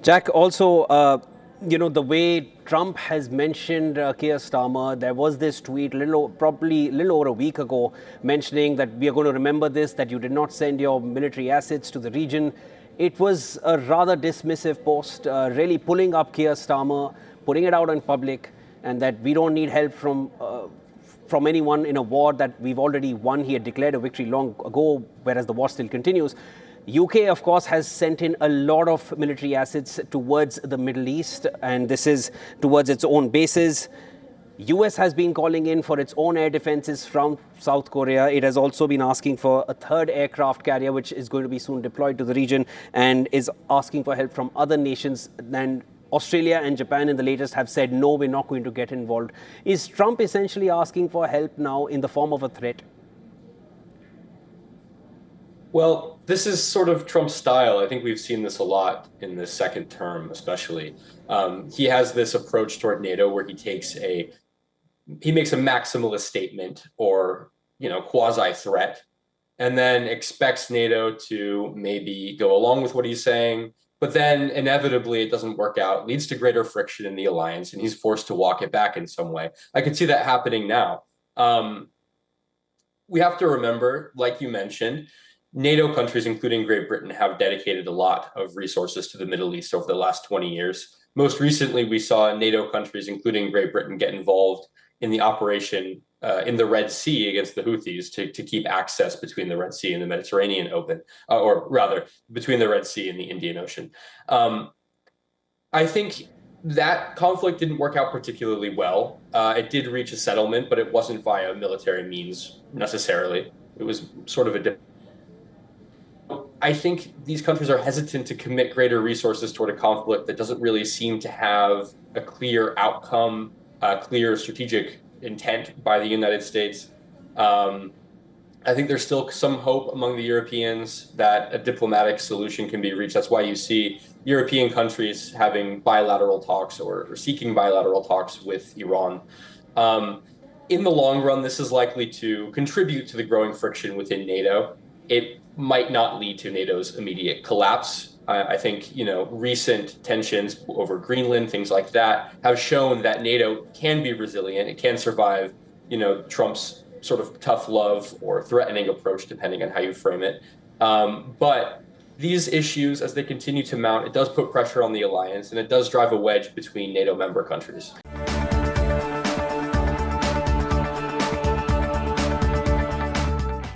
Jack, also, the way Trump has mentioned Keir Starmer, there was this tweet probably a little over a week ago mentioning that we are going to remember this, that you did not send your military assets to the region. It was a rather dismissive post, really pulling up Keir Starmer, putting it out in public, and that we don't need help from anyone in a war that we've already won. He had declared a victory long ago, whereas the war still continues. UK, of course, has sent in a lot of military assets towards the Middle East, and this is towards its own bases. US has been calling in for its own air defenses from South Korea. It has also been asking for a third aircraft carrier, which is going to be soon deployed to the region, and is asking for help from other nations. And Australia and Japan in the latest have said, no, we're not going to get involved. Is Trump essentially asking for help now in the form of a threat? Well, this is sort of Trump's style. I think we've seen this a lot in the second term, especially. He has this approach toward NATO where he makes a maximalist statement or quasi threat, and then expects NATO to maybe go along with what he's saying. But then inevitably it doesn't work out, leads to greater friction in the alliance, and he's forced to walk it back in some way. I could see that happening now. We have to remember, like you mentioned, NATO countries, including Great Britain, have dedicated a lot of resources to the Middle East over the last 20 years. Most recently, we saw NATO countries, including Great Britain, get involved in the operation in the Red Sea against the Houthis to keep access between the Red Sea and the Mediterranean open, or rather, between the Red Sea and the Indian Ocean. I think that conflict didn't work out particularly well. It did reach a settlement, but it wasn't via military means necessarily. It was sort of a I think these countries are hesitant to commit greater resources toward a conflict that doesn't really seem to have a clear outcome, a clear strategic intent by the United States. I think there's still some hope among the Europeans that a diplomatic solution can be reached. That's why you see European countries having bilateral talks or seeking bilateral talks with Iran. In the long run, this is likely to contribute to the growing friction within NATO. It might not lead to NATO's immediate collapse. I think, recent tensions over Greenland, things like that, have shown that NATO can be resilient. It can survive, Trump's sort of tough love or threatening approach, depending on how you frame it. But these issues, as they continue to mount, it does put pressure on the alliance, and it does drive a wedge between NATO member countries.